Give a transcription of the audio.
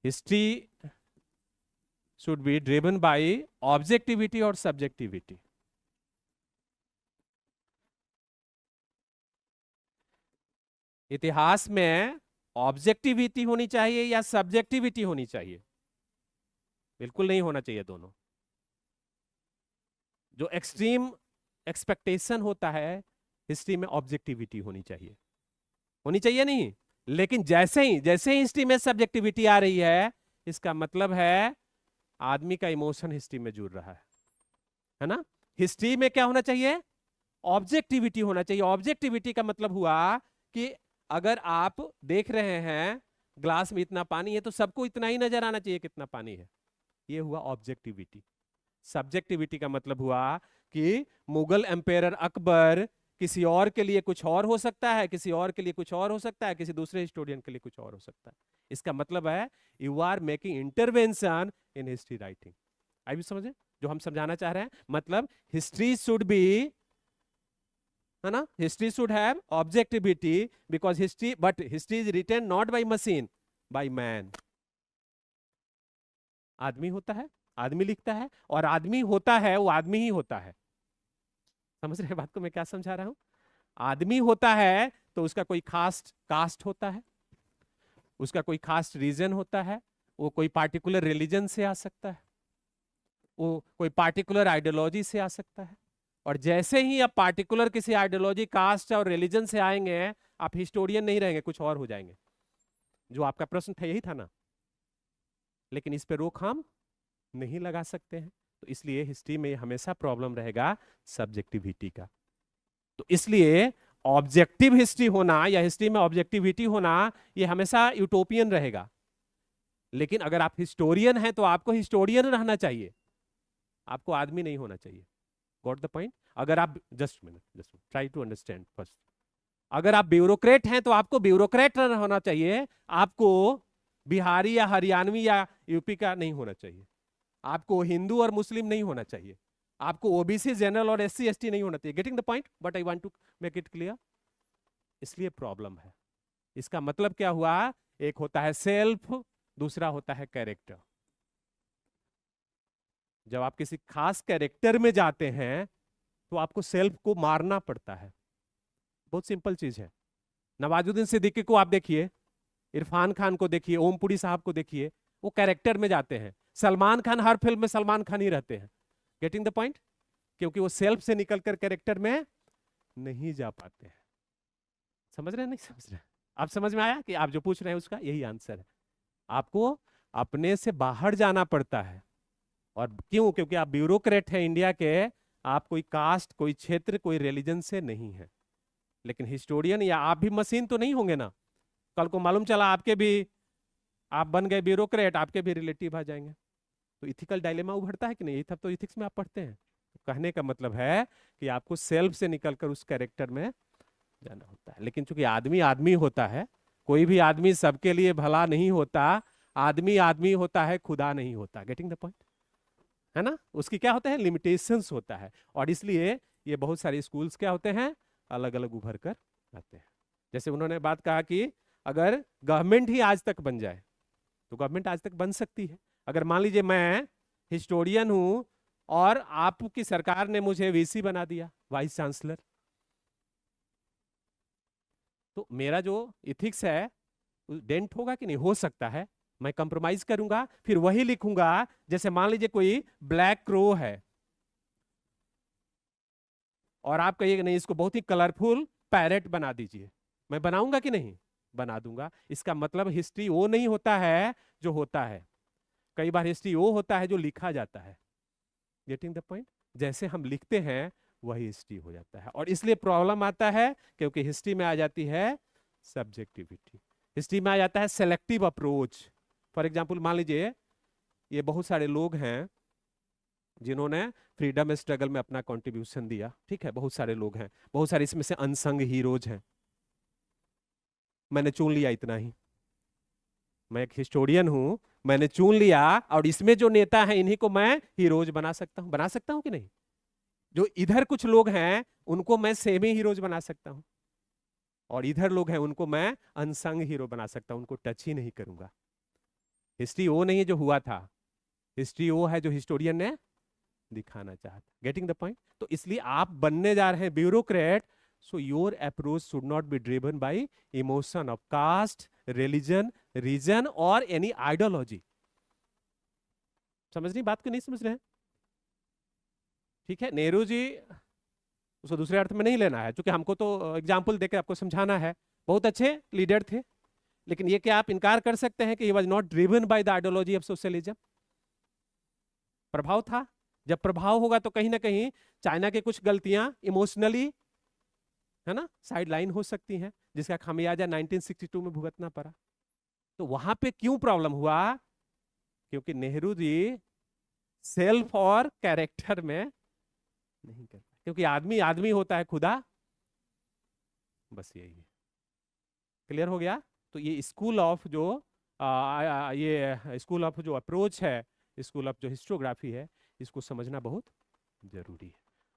History should be driven bye objectivity और subjectivity. इतिहास में ऑब्जेक्टिविटी होनी चाहिए या सब्जेक्टिविटी होनी चाहिए? बिल्कुल नहीं होना चाहिए दोनों। जो एक्सट्रीम एक्सपेक्टेशन होता है, हिस्ट्री में ऑब्जेक्टिविटी होनी चाहिए। होनी चाहिए नहीं, लेकिन जैसे ही हिस्ट्री में सब्जेक्टिविटी आ रही है, इसका मतलब है आदमी का इमोशन हिस्ट्री में जुड़ रहा है ना। हिस्ट्री में क्या होना चाहिए? ऑब्जेक्टिविटी होना चाहिए। ऑब्जेक्टिविटी का मतलब हुआ कि अगर आप देख रहे हैं ग्लास में इतना पानी है तो सबको इतना ही नजर आना चाहिए कितना पानी है, ये हुआ ऑब्जेक्टिविटी। सब्जेक्टिविटी का मतलब हुआ कि मुगल एम्पायर अकबर किसी और के लिए कुछ और हो सकता है, किसी और के लिए कुछ और हो सकता है, किसी दूसरे हिस्टोरियन के लिए कुछ और हो सकता है। इसका मतलब है you are making intervention in history writing. आई भी समझे जो हम समझाना चाह रहे हैं? मतलब हिस्ट्री शुड बी, है ना, history should have objectivity because history, but history is written not by machine, by man. आदमी होता है, आदमी लिखता है, और आदमी होता है वो आदमी ही होता है। समझ रहे बात को मैं क्या समझा रहा हूं? आदमी होता है तो उसका कोई खास कास्ट होता है, उसका कोई खास रीजन होता है, वो कोई पार्टिकुलर रिलीजन से आ सकता है, वो कोई पार्टिकुलर आइडियोलॉजी से आ सकता है। और जैसे ही आप पार्टिकुलर किसी आइडियोलॉजी, कास्ट और रिलीजन से आएंगे, आप हिस्टोरियन नहीं रहेंगे, कुछ और हो जाएंगे। जो आपका प्रश्न था यही था ना, लेकिन इस पे रोक हम नहीं लगा सकते हैं, तो इसलिए हिस्ट्री में हमेशा प्रॉब्लम रहेगा सब्जेक्टिविटी का। तो इसलिए ऑब्जेक्टिव हिस्ट्री होना या हिस्ट्री में ऑब्जेक्टिविटी होना ये हमेशा यूटोपियन रहेगा। लेकिन अगर आप हिस्टोरियन हैं तो आपको हिस्टोरियन रहना चाहिए, आपको आदमी नहीं होना चाहिए। Got the point? अगर आप just minute, just try to understand first. अगर आप ब्यूरोक्रेट हैं तो आपको ब्यूरोक्रेट होना चाहिए, आपको बिहारी या हरियाणवी या यूपी का नहीं होना चाहिए, आपको हिंदू और मुस्लिम नहीं होना चाहिए, आपको ओबीसी, जनरल और एससी एसटी नहीं होना चाहिए। Getting the point? But I want to make it clear. इसलिए प्रॉब्लम है। इसका मतलब क्या हुआ? एक होता है सेल्फ, दूसरा होता है कैरेक्टर। जब आप किसी खास कैरेक्टर में जाते हैं तो आपको सेल्फ को मारना पड़ता है। बहुत सिंपल चीज है। नवाजुद्दीन सिद्दीकी को आप देखिए, इरफान खान को देखिए, ओमपुरी साहब को देखिए, वो कैरेक्टर में जाते हैं। सलमान खान हर फिल्म में सलमान खान ही रहते हैं। Getting the point? क्योंकि वो सेल्फ से निकलकर कैरेक्टर में नहीं जा पाते हैं। समझ रहे हैं? नहीं समझ रहे? आप समझ में आया कि आप जो पूछ रहे हैं उसका यही आंसर है। आपको अपने से बाहर जाना पड़ता है। और क्यों? क्योंकि आप ब्यूरोक्रेट हैं इंडिया के, आप कोई कास्ट, कोई क्षेत्र, कोई रिलीजन से नहीं है। लेकिन हिस्टोरियन या आप भी मशीन तो नहीं होंगे ना। कल को मालूम चला आपके भी, आप बन गए ब्यूरोक्रेट, आपके भी रिलेटिव आ जाएंगे, तो इथिकल डायलेमा उभरता है कि नहीं? ये सब तो इथिक्स में आप पढ़ते हैं। तो कहने का मतलब है कि आपको सेल्फ से निकलकर उस कैरेक्टर में जाना होता है। लेकिन चूंकि आदमी आदमी होता है, कोई भी आदमी सबके लिए भला नहीं होता, आदमी आदमी होता है, खुदा नहीं होता। Getting the point? है ना? उसकी क्या होता है? लिमिटेशंस होता है। और इसलिए ये बहुत सारे स्कूल्स क्या होते हैं? अलग अलग उभर कर आते हैं। जैसे उन्होंने बात कहा कि अगर गवर्नमेंट ही आज तक बन जाए, तो गवर्नमेंट आज तक बन सकती है। अगर मान लीजिए मैं हिस्टोरियन हूं और आपकी सरकार ने मुझे वीसी बना दिया, वाइस चांसलर, तो मेरा जो इथिक्स है डेंट होगा कि नहीं? हो सकता है। मैं कंप्रोमाइज करूंगा, फिर वही लिखूंगा। जैसे मान लीजिए कोई ब्लैक क्रो है और आप कहिएगा नहीं, इसको बहुत ही कलरफुल पैरेट बना दीजिए, मैं बनाऊंगा कि नहीं? बना दूंगा। इसका मतलब हिस्ट्री वो नहीं होता है जो होता है। कई बार हिस्ट्री वो होता है जो लिखा जाता है। Getting the point? जैसे हम लिखते हैं वही हिस्ट्री हो जाता है। और इसलिए प्रॉब्लम आता है क्योंकि हिस्ट्री में आ जाती है सब्जेक्टिविटी, हिस्ट्री में आ जाता है सेलेक्टिव अप्रोच। फॉर एग्जाम्पल मान लीजिए ये बहुत सारे लोग हैं जिन्होंने फ्रीडम स्ट्रगल में अपना कंट्रीब्यूशन दिया, ठीक है, बहुत सारे लोग हैं, बहुत सारे इसमें से अनसंग हीरोज हैं। मैंने चुन लिया इतना ही, मैं एक हिस्टोरियन हूं, मैंने चुन लिया, और इसमें जो नेता हैं इन्हीं को मैं हीरोज बना सकता हूं कि नहीं? जो इधर कुछ लोग हैं उनको मैं सेमी हीरोज बना सकता हूं, और इधर लोग हैं उनको मैं अनसंग हीरो बना सकता हूं, उनको टच ही नहीं करूंगा। हिस्ट्री वो नहीं है जो हुआ था, हिस्ट्री वो है जो हिस्टोरियन ने दिखाना चाहता। Getting the point? तो इसलिए आप बनने जा रहे हैं bureaucrat, so your approach should not be driven by emotion of caste, religion, region और एनी आइडियोलॉजी। समझ रही बात को? नहीं समझ रहे हैं? ठीक है, नेहरू जी उसको दूसरे अर्थ में नहीं लेना है, क्योंकि हमको तो एग्जाम्पल देकर आपको समझाना है। बहुत अच्छे लीडर थे, लेकिन ये क्या आप इनकार कर सकते हैं कि he was not driven by the ideology of socialism? प्रभाव था। जब प्रभाव होगा तो कहीं ना कहीं चाइना की कुछ गलतियां इमोशनली, है ना, साइड लाइन हो सकती हैं, जिसका खामियाजा 1962 में भुगतना पड़ा। तो वहां पे क्यों प्रॉब्लम हुआ? क्योंकि नेहरू जी सेल्फ और कैरेक्टर में नहीं कर पाए, क्योंकि आदमी आदमी होता है, खुदा बस यही है। क्लियर हो गया? तो ये स्कूल ऑफ जो ये स्कूल ऑफ जो अप्रोच है, स्कूल ऑफ जो हिस्टोग्राफी है, इसको समझना बहुत जरूरी है।